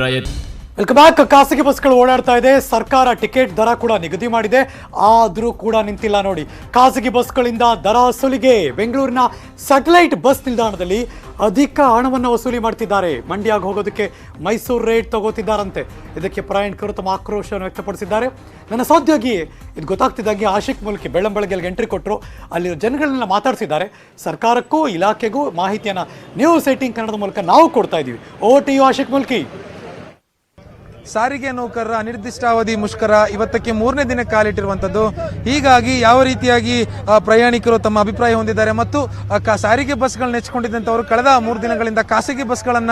Welcome back. ಖಾಸಗಿ ಬಸ್ಗಳು ಓಡಾಡ್ತಾ ಇದೆ. ಸರ್ಕಾರ ಟಿಕೆಟ್ ದರ ಕೂಡ ನಿಗದಿ ಮಾಡಿದೆ, ಆದರೂ ಕೂಡ ನಿಂತಿಲ್ಲ ನೋಡಿ. ಖಾಸಗಿ ಬಸ್ಗಳಿಂದ ದರ ವಸೂಲಿಗೆ ಬೆಂಗಳೂರಿನ ಸ್ಯಾಟಲೈಟ್ ಬಸ್ ನಿಲ್ದಾಣದಲ್ಲಿ ಅಧಿಕ ಹಣವನ್ನು ವಸೂಲಿ ಮಾಡ್ತಿದ್ದಾರೆ. ಮಂಡ್ಯಗೆ ಹೋಗೋದಕ್ಕೆ ಮೈಸೂರು ರೇಟ್ ತಗೋತಿದ್ದಾರಂತೆ. ಇದಕ್ಕೆ ಪ್ರಯಾಣಿಕರು ತಮ್ಮ ಆಕ್ರೋಶವನ್ನು ವ್ಯಕ್ತಪಡಿಸಿದ್ದಾರೆ. ನನ್ನ ಸಹೋದ್ಯೋಗಿ ಇದು ಗೊತ್ತಾಗ್ತಿದ್ದಾಗೆ ಆಶಿಕ್ ಮುಲ್ಕಿ ಬೆಳ್ಳಂಬೆಳಗ್ಗೆ ಎಂಟ್ರಿ ಕೊಟ್ಟರು. ಅಲ್ಲಿ ಜನಗಳನ್ನೆಲ್ಲ ಮಾತಾಡ್ಸಿದ್ದಾರೆ. ಸರ್ಕಾರಕ್ಕೂ ಇಲಾಖೆಗೂ ಮಾಹಿತಿಯನ್ನು ನ್ಯೂಸ್ 18 ಕನ್ನಡದ ಮೂಲಕ ನಾವು ಕೊಡ್ತಾ ಇದ್ದೀವಿ. ಓ ಟಿ ಯು ಆಶಿಕ್ ಮುಲ್ಕಿ. ಸಾರಿಗೆ ನೌಕರರ ಅನಿರ್ದಿಷ್ಟಾವಧಿ ಮುಷ್ಕರ ಇವತ್ತಕ್ಕೆ 3ನೇ ದಿನ ಕಾಲಿಟ್ಟಿರುವಂಥದ್ದು. ಹೀಗಾಗಿ ಯಾವ ರೀತಿಯಾಗಿ ಪ್ರಯಾಣಿಕರು ತಮ್ಮ ಅಭಿಪ್ರಾಯ ಹೊಂದಿದ್ದಾರೆ ಮತ್ತು ಸಾರಿಗೆ ಬಸ್ಗಳನ್ನ ನೆಚ್ಕೊಂಡಿದ್ದಂಥವರು ಕಳೆದ 3 ದಿನಗಳಿಂದ ಖಾಸಗಿ ಬಸ್ಗಳನ್ನ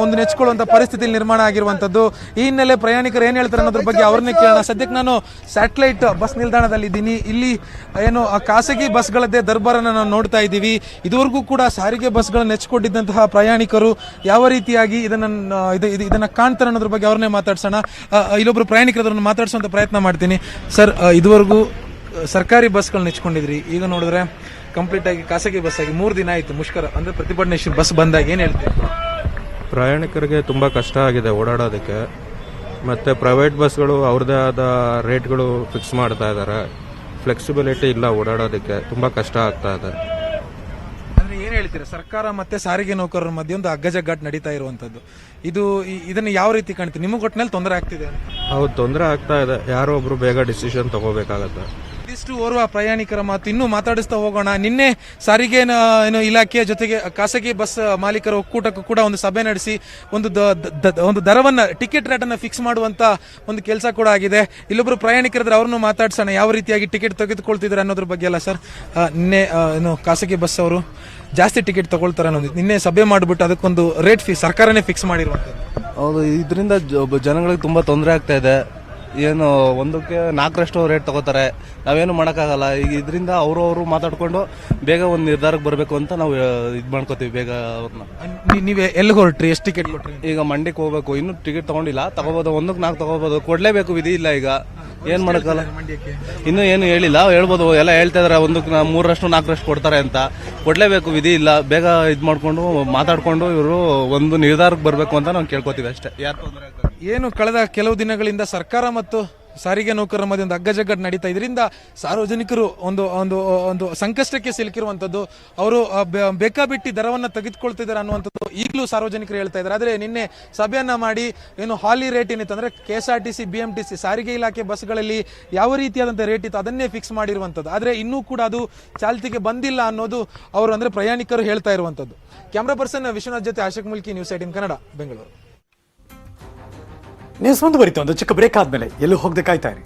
ಒಂದು ನೆಚ್ಕೊಳ್ಳುವಂಥ ಪರಿಸ್ಥಿತಿ ನಿರ್ಮಾಣ ಆಗಿರುವಂಥದ್ದು. ಈ ಹಿನ್ನೆಲೆ ಪ್ರಯಾಣಿಕರು ಏನು ಹೇಳ್ತಾರೆ ಅನ್ನೋದ್ರ ಬಗ್ಗೆ ಅವ್ರನ್ನೇ ಕೇಳೋಣ. ಸದ್ಯಕ್ಕೆ ನಾನು ಸ್ಯಾಟಲೈಟ್ ಬಸ್ ನಿಲ್ದಾಣದಲ್ಲಿ ಇದ್ದೀನಿ. ಇಲ್ಲಿ ಏನು ಖಾಸಗಿ ಬಸ್ಗಳದ್ದೇ ದರ್ಬಾರನ್ನು ನಾವು ನೋಡ್ತಾ ಇದ್ದೀವಿ. ಇದುವರೆಗೂ ಕೂಡ ಸಾರಿಗೆ ಬಸ್ಗಳನ್ನ ನೆಚ್ಕೊಂಡಿದ್ದಂತಹ ಪ್ರಯಾಣಿಕರು ಯಾವ ರೀತಿಯಾಗಿ ಇದನ್ನ ಕಾಣ್ತಾರೆ ಅನ್ನೋದ್ರ ಬಗ್ಗೆ ಅವ್ರನ್ನೇ ಮಾತಾಡ್ಸೋಣ. ಇಲ್ಲೊಬ್ರು ಪ್ರಯಾಣಿಕರನ್ನು ಮಾತಾಡ್ಸೋಂತ ಪ್ರಯತ್ನ ಮಾಡ್ತೀನಿ. ಸರ್, ಇದುವರೆಗೂ ಸರ್ಕಾರಿ ಬಸ್ಗಳು ನೆಚ್ಕೊಂಡಿದ್ರಿ, ಈಗ ನೋಡಿದ್ರೆ ಕಂಪ್ಲೀಟ್ ಆಗಿ ಖಾಸಗಿ ಬಸ್ ಆಗಿ 3 ದಿನ ಆಯ್ತು ಮುಷ್ಕರ ಅಂದ್ರೆ ಪ್ರತಿಭಟನೆ ಬಸ್ ಬಂದಾಗ ಏನ್ ಹೇಳ್ತೀವಿ? ಪ್ರಯಾಣಿಕರಿಗೆ ತುಂಬ ಕಷ್ಟ ಆಗಿದೆ ಓಡಾಡೋದಕ್ಕೆ. ಮತ್ತು ಪ್ರೈವೇಟ್ ಬಸ್ಗಳು ಅವ್ರದ್ದೇ ಆದ ರೇಟ್ಗಳು ಫಿಕ್ಸ್ ಮಾಡ್ತಾ ಇದ್ದಾರೆ. ಫ್ಲೆಕ್ಸಿಬಿಲಿಟಿ ಇಲ್ಲ, ಓಡಾಡೋದಕ್ಕೆ ತುಂಬ ಕಷ್ಟ ಆಗ್ತಾ ಇದೆ. ಅಂದ್ರೆ ಏನ್ ಹೇಳ್ತೀರಾ, ಸರ್ಕಾರ ಮತ್ತೆ ಸಾರಿಗೆ ನೌಕರರ ಮಧ್ಯೆ ಒಂದು ಅಗ್ಗಜಗ್ಗಾಟ ನಡೀತಾ ಇರುವಂತದ್ದು, ಇದನ್ನ ಯಾವ ರೀತಿ ಕಾಣ್ತೀವಿ? ನಿಮಗೆ ಒಟ್ಟಿನಲ್ಲಿ ತೊಂದರೆ ಆಗ್ತಿದೆ? ಹೌದು, ತೊಂದರೆ ಆಗ್ತಾ ಇದೆ. ಯಾರೋ ಒಬ್ರು ಬೇಗ ಡಿಸಿಷನ್ ತಗೋಬೇಕಾಗತ್ತೆ. ಇದಿಷ್ಟು ಓರ್ವ ಪ್ರಯಾಣಿಕರ ಮಾತು. ಇನ್ನೂ ಮಾತಾಡಿಸ್ತಾ ಹೋಗೋಣ. ನಿನ್ನೆ ಸಾರಿಗೆ ಇಲಾಖೆಯ ಜೊತೆಗೆ ಖಾಸಗಿ ಬಸ್ ಮಾಲೀಕರ ಒಕ್ಕೂಟಕ್ಕೂ ಕೂಡ ಒಂದು ಸಭೆ ನಡೆಸಿ ಒಂದು ದರವನ್ನ, ಟಿಕೆಟ್ ರೇಟ್ ಅನ್ನ ಫಿಕ್ಸ್ ಮಾಡುವಂತ ಒಂದು ಕೆಲಸ ಕೂಡ ಆಗಿದೆ. ಇಲ್ಲೊಬ್ರು ಪ್ರಯಾಣಿಕರಿದ್ರೆ ಅವ್ರನ್ನು ಮಾತಾಡ್ಸೋಣ. ಯಾವ ರೀತಿಯಾಗಿ ಟಿಕೆಟ್ ತೆಗೆದುಕೊಳ್ತಿದ್ದಾರೆ ಅನ್ನೋದ್ರ ಬಗ್ಗೆ ಅಲ್ಲ ಸರ್. ನಿನ್ನೆ ಖಾಸಗಿ ಬಸ್ ಅವರು ಜಾಸ್ತಿ ಟಿಕೆಟ್ ತಗೊಳ್ತಾರೆ ಅನ್ನೋದು ನಿನ್ನೆ ಸಭೆ ಮಾಡಿಬಿಟ್ಟು ಅದಕ್ಕೊಂದು ರೇಟ್ ಸರ್ಕಾರನೇ ಫಿಕ್ಸ್ ಮಾಡಿರುವಂಥದ್ದು. ಹೌದು, ಇದರಿಂದ ಜನಗಳಿಗೆ ತುಂಬಾ ತೊಂದರೆ ಆಗ್ತಾ ಇದೆ. ಏನು ಒಂದಕ್ಕೆ 4ರಷ್ಟು ರೇಟ್ ತಗೋತಾರೆ, ನಾವೇನು ಮಾಡೋಕ್ಕಾಗಲ್ಲ. ಈಗ ಇದರಿಂದ ಅವರು ಮಾತಾಡ್ಕೊಂಡು ಬೇಗ ಒಂದು ನಿರ್ಧಾರಕ್ಕೆ ಬರಬೇಕು ಅಂತ ನಾವು ಇದು ಮಾಡ್ಕೋತೀವಿ. ಬೇಗ ಅವ್ರನ್ನ. ನೀವೇ ಎಲ್ಲಿಗೆ ಹೊರಟ್ರಿ? ಎಷ್ಟು ಟಿಕೆಟ್ ಕೊಟ್ರಿ? ಈಗ ಮಂಡ್ಯಕ್ಕೆ ಹೋಗ್ಬೇಕು, ಇನ್ನೂ ಟಿಕೆಟ್ ತಗೊಂಡಿಲ್ಲ. ತಗೋಬಹುದು, 1ಕ್ಕೆ 4 ತಗೋಬಹುದು. ಕೊಡ್ಲೇಬೇಕು, ವಿಧಿ ಇಲ್ಲ. ಈಗ ಏನ್ ಮಾಡಕ್ಕಲ್ಲ, ಇನ್ನೂ ಏನು ಹೇಳಿಲ್ಲ. ಹೇಳ್ಬೋದು, ಎಲ್ಲ ಹೇಳ್ತಾ ಇದಾರೆ 1ಕ್ಕೆ 3ರಷ್ಟು 4ರಷ್ಟು ಕೊಡ್ತಾರೆ ಅಂತ. ಕೊಡ್ಲೇಬೇಕು, ವಿಧಿ ಇಲ್ಲ. ಬೇಗ ಇದು ಮಾಡ್ಕೊಂಡು ಮಾತಾಡ್ಕೊಂಡು ಇವರು ಒಂದು ನಿರ್ಧಾರಕ್ಕೆ ಬರಬೇಕು ಅಂತ ನಾವು ಕೇಳ್ಕೊತೀವಿ ಅಷ್ಟೇ. ಯಾರು ತೊಂದರೆ ಆಗ್ತದೆ? ಏನು ಕಳೆದ ಕೆಲವು ದಿನಗಳಿಂದ ಸರ್ಕಾರ ಮತ್ತು ಸಾರಿಗೆ ನೌಕರರ ಮಧ್ಯೆ ಒಂದು ಅಗ್ಗಜಗ್ಗಾಟ ನಡೀತಾ, ಇದರಿಂದ ಸಾರ್ವಜನಿಕರು ಒಂದು ಸಂಕಷ್ಟಕ್ಕೆ ಸಿಲುಕಿರುವಂತದ್ದು. ಅವರು ಬೇಕಾಬಿಟ್ಟಿ ದರವನ್ನ ತೆಗೆದುಕೊಳ್ತಿದ್ದಾರೆ ಅನ್ನುವಂಥದ್ದು ಈಗಲೂ ಸಾರ್ವಜನಿಕರು ಹೇಳ್ತಾ ಇದ್ದಾರೆ. ಆದ್ರೆ ನಿನ್ನೆ ಸಭೆಯನ್ನ ಮಾಡಿ ಏನು ಹಾಲಿ ರೇಟ್ ಏನಿತ್ತು ಅಂದ್ರೆ KSRTC, BMTC ಸಾರಿಗೆ ಇಲಾಖೆ ಬಸ್ಗಳಲ್ಲಿ ಯಾವ ರೀತಿಯಾದಂತಹ ರೇಟ್ ಇತ್ತು ಅದನ್ನೇ ಫಿಕ್ಸ್ ಮಾಡಿರುವಂತದ್ದು. ಆದ್ರೆ ಇನ್ನೂ ಕೂಡ ಅದು ಚಾಲ್ತಿಗೆ ಬಂದಿಲ್ಲ ಅನ್ನೋದು ಅವರು ಅಂದ್ರೆ ಪ್ರಯಾಣಿಕರು ಹೇಳ್ತಾ ಇರುವಂತದ್ದು. ಕ್ಯಾಮ್ರಾ ಪರ್ಸನ್ ವಿಶ್ವನಾಥ್ ಜೊತೆ ಆಶಿಕ್ ಮುಲ್ಕಿ, ನ್ಯೂಸ್ 18 ಕನ್ನಡ, ಬೆಂಗಳೂರು. ನ್ಯೂಸ್ ಮುಂದುವರಿತು. ಒಂದು ಚಿಕ್ಕ ಬ್ರೇಕ್ ಆದ್ಮೇಲೆ ಎಲ್ಲೂ ಹೋಗದೆ ಕಾಯ್ತಾ ಇರಿ.